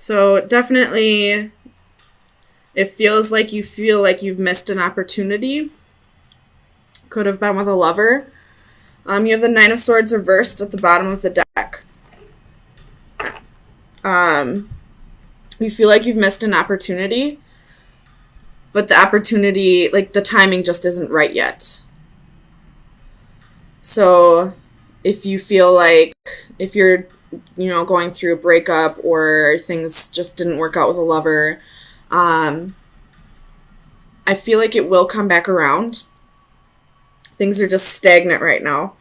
So definitely it feels like you feel like you've missed an opportunity. Could have been with a lover. You have the Nine of Swords reversed at the bottom of the deck. You feel like you've missed an opportunity, but the opportunity, like the timing just isn't right yet. So if you feel like, if you're, going through a breakup or things just didn't work out with a lover, I feel like it will come back around. Things are just stagnant right now.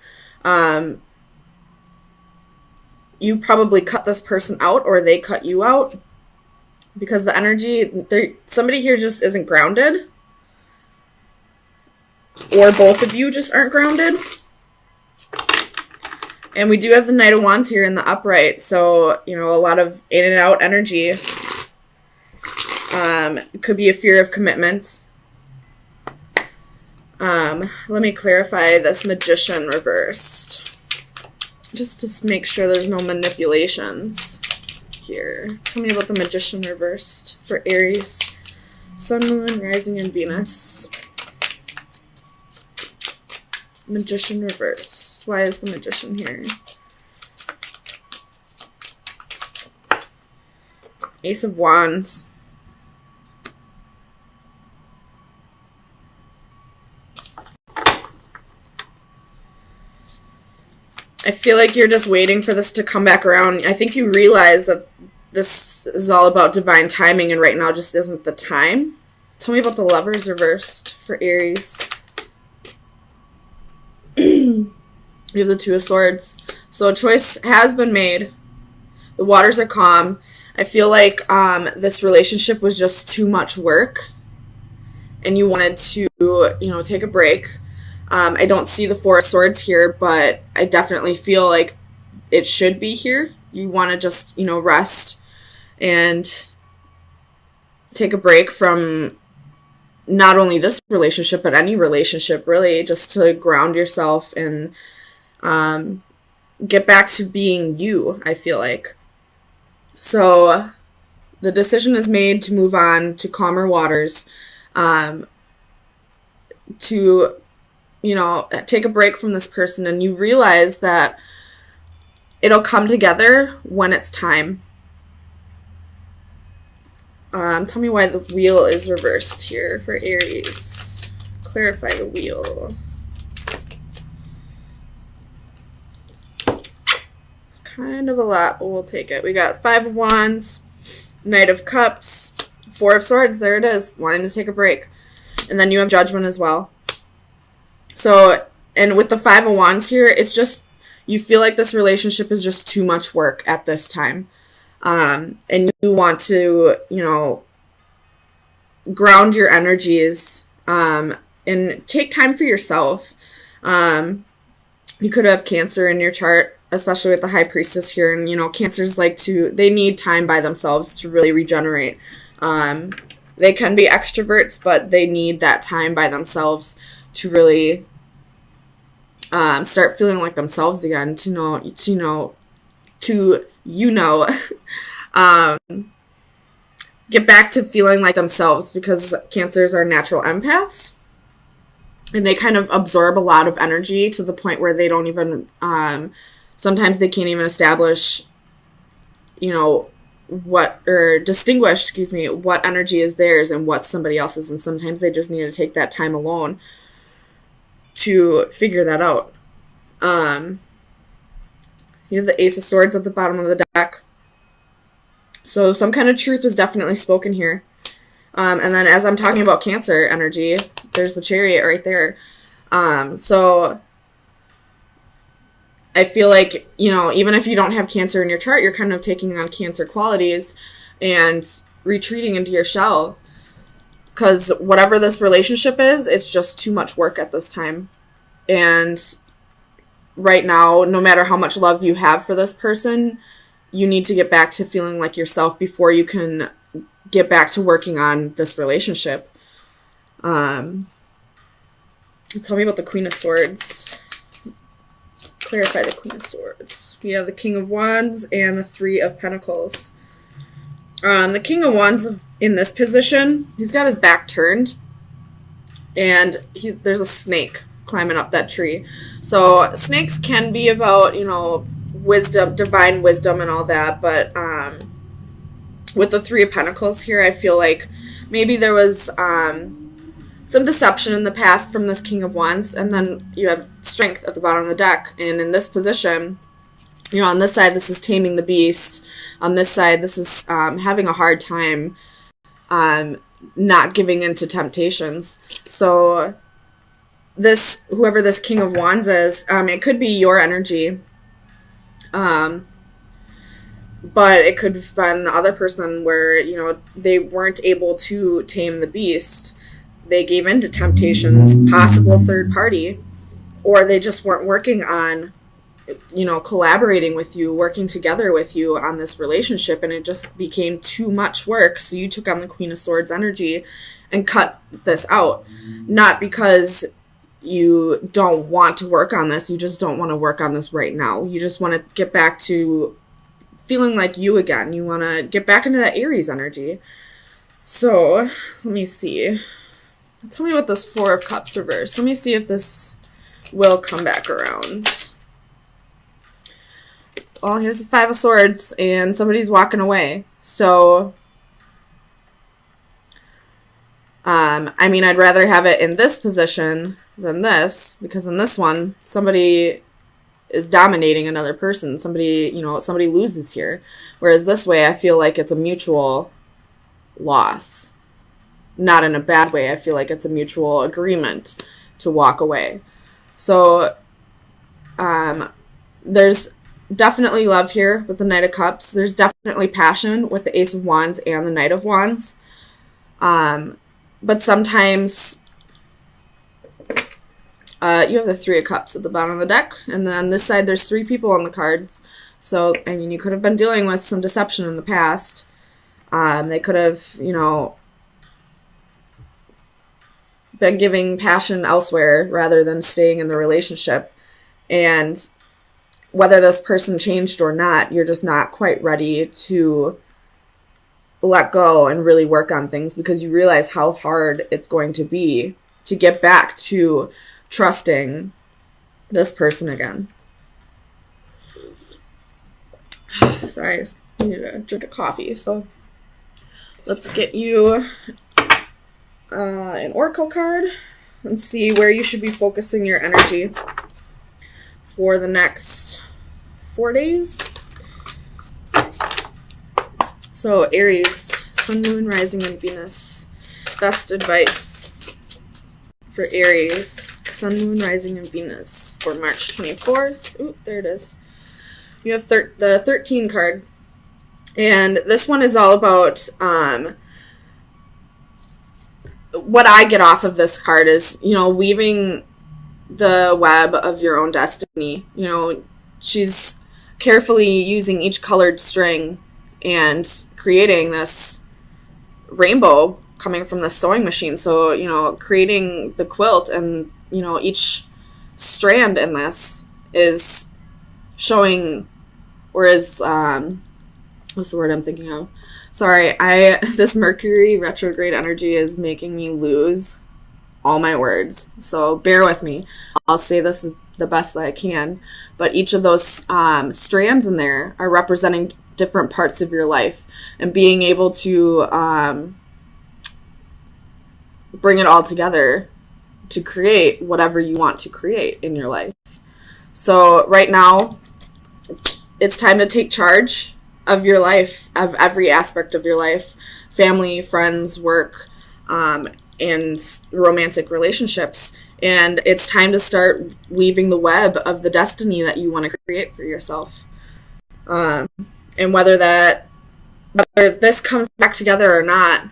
You probably cut this person out or they cut you out because the energy, somebody here just isn't grounded, or both of you just aren't grounded. And we do have the Knight of Wands here in the upright, so, a lot of in and out energy. It could be a fear of commitment. Let me clarify this Magician reversed, just to make sure there's no manipulations here. Tell me about the Magician reversed for Aries, Sun, Moon, Rising, and Venus. Magician reversed. Why is the Magician here? Ace of Wands. I feel like you're just waiting for this to come back around. I think you realize that this is all about divine timing, and right now just isn't the time. Tell me about the Lovers reversed for Aries. You have the Two of Swords. So a choice has been made. The waters are calm. I feel like this relationship was just too much work, and you wanted to, take a break. I don't see the Four of Swords here, but I definitely feel like it should be here. You want to just, rest and take a break from not only this relationship, but any relationship, really, just to ground yourself and get back to being you, I feel like. So the decision is made to move on to calmer waters, to, take a break from this person, and you realize that it'll come together when it's time. Tell me why the Wheel is reversed here for Aries. Clarify the Wheel. It's kind of a lot, but we'll take it. We got Five of Wands, Knight of Cups, Four of Swords. There it is. Wanting to take a break. And then you have Judgment as well. So, and with the Five of Wands here, it's just, you feel like this relationship is just too much work at this time. And you want to, ground your energies, and take time for yourself. You could have Cancer in your chart, especially with the High Priestess here. And, Cancers they need time by themselves to really regenerate. They can be extroverts, but they need that time by themselves to really start feeling like themselves again, get back to feeling like themselves, because Cancers are natural empaths, and they kind of absorb a lot of energy to the point where they don't even, sometimes they can't even establish, distinguish, what energy is theirs and what somebody else's, and sometimes they just need to take that time alone to figure that out. You have the Ace of Swords at the bottom of the deck. So some kind of truth is definitely spoken here. And then as I'm talking about Cancer energy, there's the Chariot right there. So I feel like, even if you don't have Cancer in your chart, you're kind of taking on Cancer qualities and retreating into your shell. Because whatever this relationship is, it's just too much work at this time. And right now, no matter how much love you have for this person, you need to get back to feeling like yourself before you can get back to working on this relationship. Tell me about the Queen of Swords. Clarify the Queen of Swords. We have the King of Wands and the Three of Pentacles. The King of Wands in this position, he's got his back turned, and there's a snake climbing up that tree. So snakes can be about, wisdom, divine wisdom and all that, but with the Three of Pentacles here, I feel like maybe there was some deception in the past from this King of Wands, and then you have Strength at the bottom of the deck, and in this position, on this side, this is taming the beast. On this side, this is having a hard time not giving in to temptations. So whoever this King of Wands is, it could be your energy, but it could have been the other person where, they weren't able to tame the beast. They gave in to temptations, possible third party, or they just weren't working on collaborating with you, working together with you on this relationship, and it just became too much work. So you took on the Queen of Swords energy and cut this out. Not because you don't want to work on this, you just don't want to work on this right now. You just want to get back to feeling like you again. You want to get back into that Aries energy. So, let me see. Tell me what this Four of Cups reverse. Let me see if this will come back around. Well, here's the Five of Swords, and somebody's walking away. So, I'd rather have it in this position than this, because in this one, somebody is dominating another person. Somebody loses here. Whereas this way, I feel like it's a mutual loss. Not in a bad way. I feel like it's a mutual agreement to walk away. So, there's definitely love here with the Knight of Cups. There's definitely passion with the Ace of Wands and the Knight of Wands. But sometimes you have the Three of Cups at the bottom of the deck. And then on this side, there's three people on the cards. So, you could have been dealing with some deception in the past. They could have, been giving passion elsewhere rather than staying in the relationship. And whether this person changed or not, you're just not quite ready to let go and really work on things, because you realize how hard it's going to be to get back to trusting this person again. Sorry, I just needed a drink of coffee. So let's get you an oracle card and see where you should be focusing your energy for the next 4 days. So Aries, Sun, Moon, Rising, and Venus. Best advice for Aries, Sun, Moon, Rising, and Venus for March 24th. Ooh, there it is. You have the 13 card. And this one is all about what I get off of this card is, weaving the web of your own destiny. She's carefully using each colored string and creating this rainbow coming from the sewing machine. So, creating the quilt, and, each strand in this is showing, or is, what's the word I'm thinking of? Sorry, this Mercury retrograde energy is making me lose all my words. So bear with me. I'll say this is the best that I can. But each of those strands in there are representing different parts of your life. And being able to bring it all together to create whatever you want to create in your life. So right now, it's time to take charge of your life, of every aspect of your life, family, friends, work, and romantic relationships. And it's time to start weaving the web of the destiny that you want to create for yourself. And whether this comes back together or not,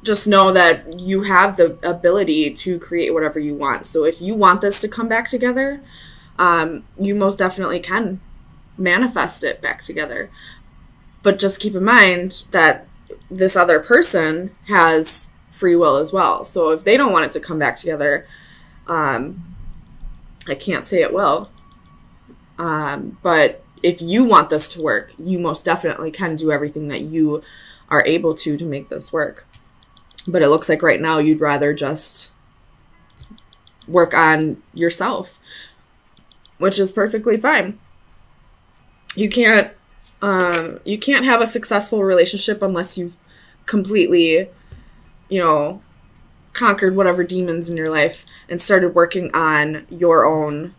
just know that you have the ability to create whatever you want. So if you want this to come back together, you most definitely can manifest it back together. But just keep in mind that this other person has free will as well. So if they don't want it to come back together, I can't say it will. But if you want this to work, you most definitely can do everything that you are able to make this work. But it looks like right now you'd rather just work on yourself, which is perfectly fine. You can't have a successful relationship unless you've completely, conquered whatever demons in your life and started working on your own.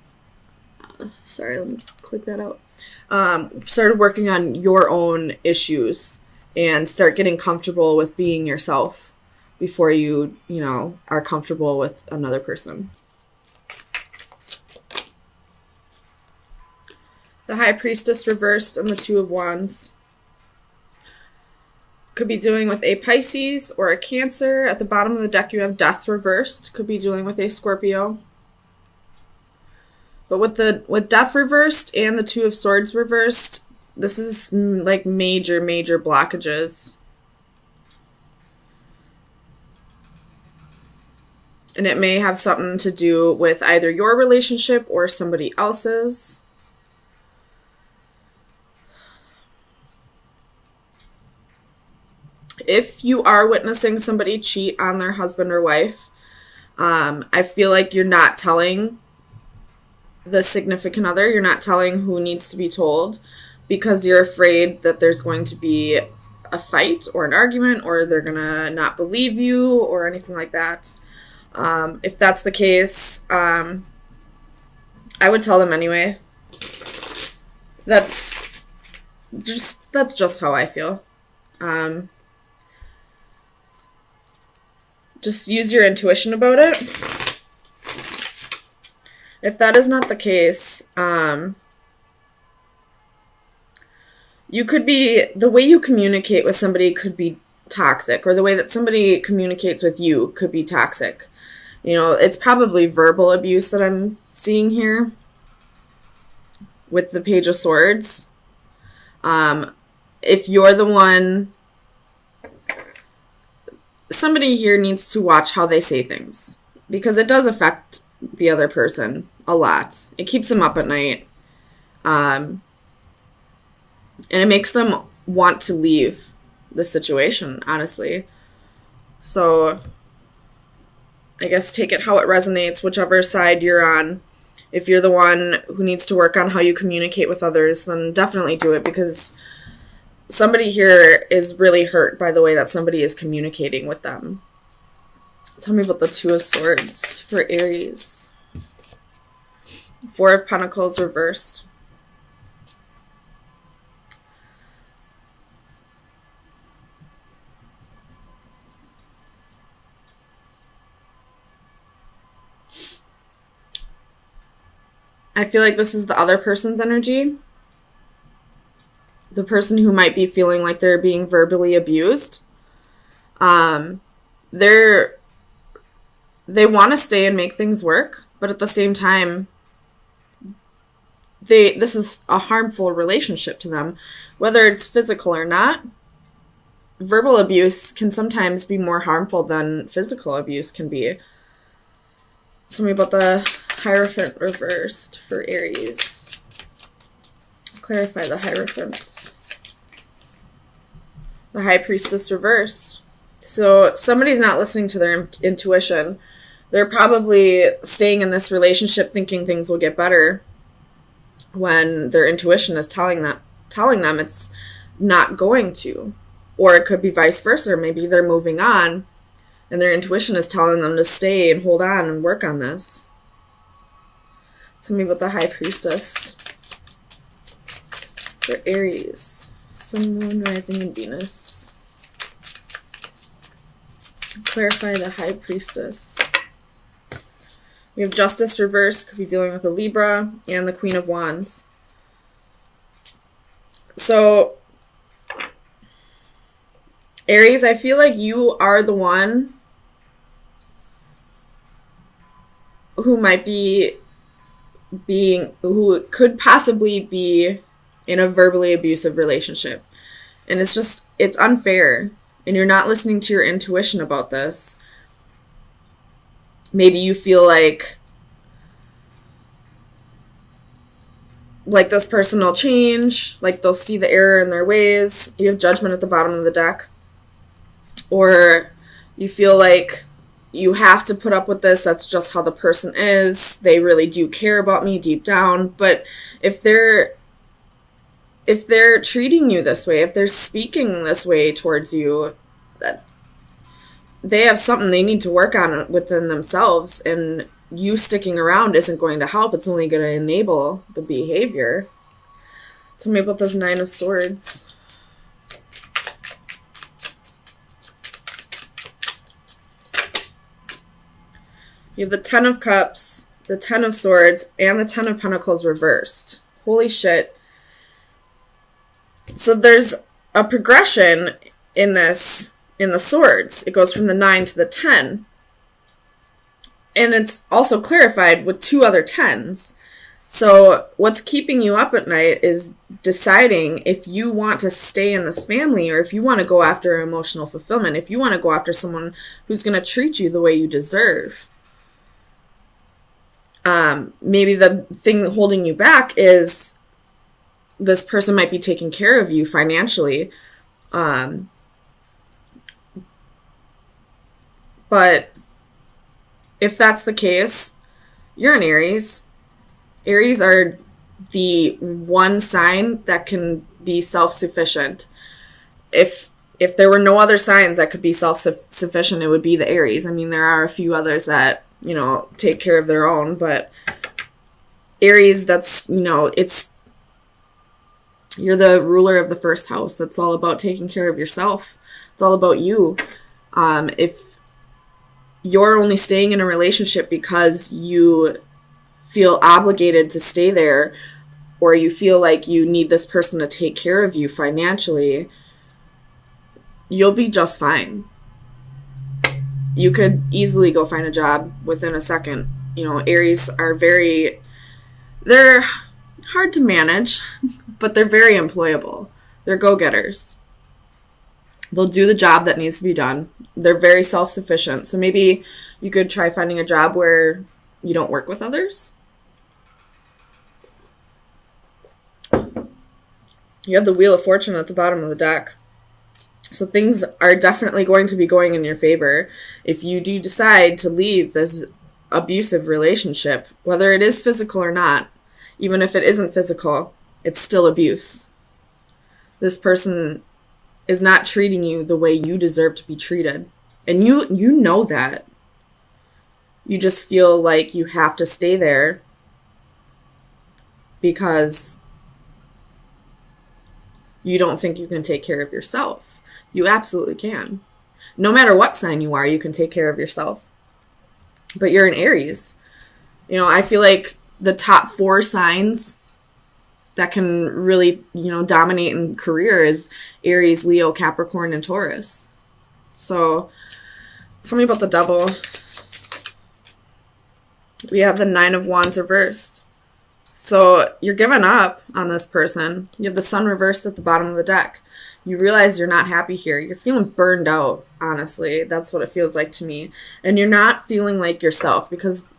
Sorry, let me click that out. Started working on your own issues and start getting comfortable with being yourself before you are comfortable with another person. The High Priestess reversed and the Two of Wands. Could be dealing with a Pisces or a Cancer. At the bottom of the deck you have Death reversed. Could be dealing with a Scorpio. But with Death reversed and the Two of Swords reversed, this is like major blockages. And it may have something to do with either your relationship or somebody else's. If you are witnessing somebody cheat on their husband or wife, I feel like you're not telling the significant other. You're not telling who needs to be told because you're afraid that there's going to be a fight or an argument or they're going to not believe you or anything like that. If that's the case, I would tell them anyway. That's just how I feel. Just use your intuition about it. If that is not the case, you could be, the way you communicate with somebody could be toxic, or the way that somebody communicates with you could be toxic. It's probably verbal abuse that I'm seeing here with the Page of Swords. If you're the one, somebody here needs to watch how they say things because it does affect the other person a lot. It keeps them up at night. And it makes them want to leave the situation, honestly. So I guess take it how it resonates, whichever side you're on. If you're the one who needs to work on how you communicate with others, then definitely do it because somebody here is really hurt by the way that somebody is communicating with them. Tell me about the Two of Swords for Aries. Four of Pentacles reversed. I feel like this is the other person's energy. The person who might be feeling like they're being verbally abused. They want to stay and make things work, but at the same time, this is a harmful relationship to them, whether it's physical or not. Verbal abuse can sometimes be more harmful than physical abuse can be. Tell me about the Hierophant reversed for Aries. Clarify the Hierophant. The High Priestess reversed. So somebody's not listening to their intuition. They're probably staying in this relationship thinking things will get better when their intuition is telling them it's not going to. Or it could be vice versa. Maybe they're moving on and their intuition is telling them to stay and hold on and work on this. Tell me about the High Priestess for Aries. Sun, Moon, Rising, and Venus. Clarify the High Priestess. We have Justice reversed, could be dealing with a Libra, and the Queen of Wands. So, Aries, I feel like you are the one who might be who could possibly be in a verbally abusive relationship. And it's unfair. And you're not listening to your intuition about this. Maybe you feel like like this person will change, like they'll see the error in their ways. You have Judgment at the bottom of the deck. Or you feel like you have to put up with this, that's just how the person is, they really do care about me deep down. But if they're treating you this way, if they're speaking this way towards you, that they have something they need to work on within themselves, and you sticking around isn't going to help. It's only going to enable the behavior. Tell me about this Nine of Swords. You have the Ten of Cups, the Ten of Swords, and the Ten of Pentacles reversed. Holy shit. So there's a progression in this, in the swords. It goes from the 9 to the 10. And it's also clarified with 2 other 10s. So what's keeping you up at night is deciding if you want to stay in this family, or if you want to go after emotional fulfillment, if you want to go after someone who's going to treat you the way you deserve. Maybe the thing holding you back is this person might be taking care of you financially. But if that's the case, you're an Aries. Aries are the one sign that can be self-sufficient. If there were no other signs that could be self-sufficient, it would be the Aries. I mean, there are a few others that, you know, take care of their own, but Aries, that's, you know, you're the ruler of the first house. It's all about taking care of yourself. It's all about you. If you're only staying in a relationship because you feel obligated to stay there, or you feel like you need this person to take care of you financially, you'll be just fine. You could easily go find a job within a second. You know, Aries are they're hard to manage, but they're very employable. They're go-getters. They'll do the job that needs to be done. They're very self-sufficient. So maybe you could try finding a job where you don't work with others. You have the Wheel of Fortune at the bottom of the deck. So things are definitely going to be going in your favor if you do decide to leave this abusive relationship, whether it is physical or not. Even if it isn't physical, it's still abuse. This person is not treating you the way you deserve to be treated. And you know that. You just feel like you have to stay there because you don't think you can take care of yourself. You absolutely can. No matter what sign you are, you can take care of yourself. But you're an Aries. You know, I feel like the top 4 signs that can really, you know, dominate in career is Aries, Leo, Capricorn, and Taurus. So tell me about the Devil. We have the 9 of Wands reversed. So you're giving up on this person. You have the Sun reversed at the bottom of the deck. You realize you're not happy here. You're feeling burned out, honestly. That's what it feels like to me. And you're not feeling like yourself because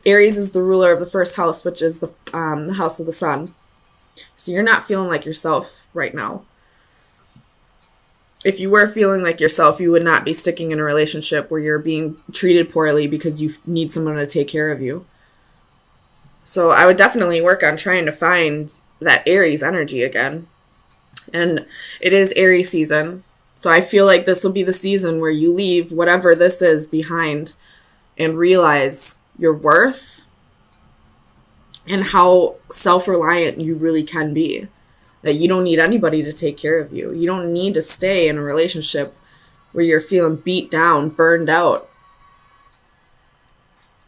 Aries is the ruler of the first house, which is the house of the sun. So you're not feeling like yourself right now. If you were feeling like yourself, you would not be sticking in a relationship where you're being treated poorly because you need someone to take care of you. So I would definitely work on trying to find that Aries energy again. And it is Aries season. So I feel like this will be the season where you leave whatever this is behind and realize your worth and how self-reliant you really can be. That you don't need anybody to take care of you. You don't need to stay in a relationship where you're feeling beat down, burned out,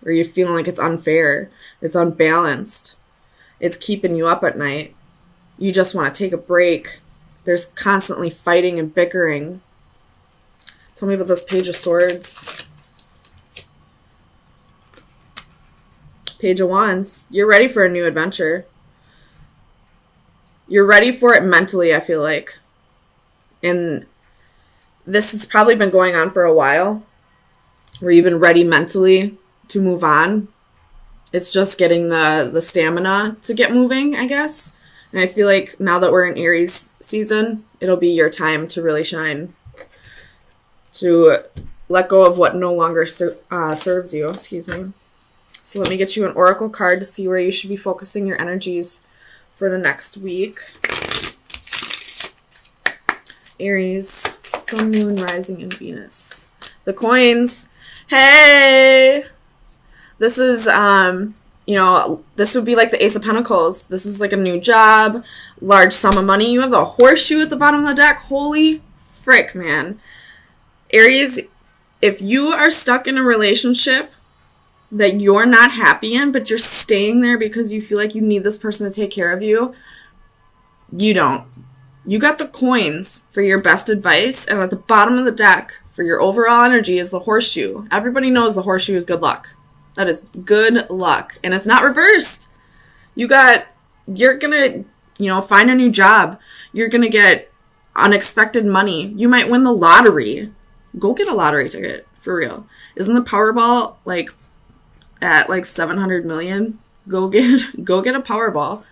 where you're feeling like it's unfair, it's unbalanced, it's keeping you up at night. You just want to take a break. There's constantly fighting and bickering. Tell me about this Page of Swords. Page of Wands. You're ready for a new adventure. You're ready for it mentally, I feel like. And this has probably been going on for a while, where you've been ready mentally to move on. It's just getting the stamina to get moving, I guess. And I feel like now that we're in Aries season, it'll be your time to really shine, to let go of what no longer serves you. Excuse me. So let me get you an oracle card to see where you should be focusing your energies for the next week. Aries, Sun, Moon, Rising, and Venus. The coins. Hey! This is, this would be like the Ace of Pentacles. This is like a new job, large sum of money. You have the horseshoe at the bottom of the deck. Holy frick, man. Aries, if you are stuck in a relationship that you're not happy in, but you're staying there because you feel like you need this person to take care of you, you don't. You got the coins for your best advice, and at the bottom of the deck for your overall energy is the horseshoe. Everybody knows the horseshoe is good luck. That is good luck. And it's not reversed. You're going to, find a new job. You're going to get unexpected money. You might win the lottery. Go get a lottery ticket, for real. Isn't the Powerball at 700 million? Go get a Powerball.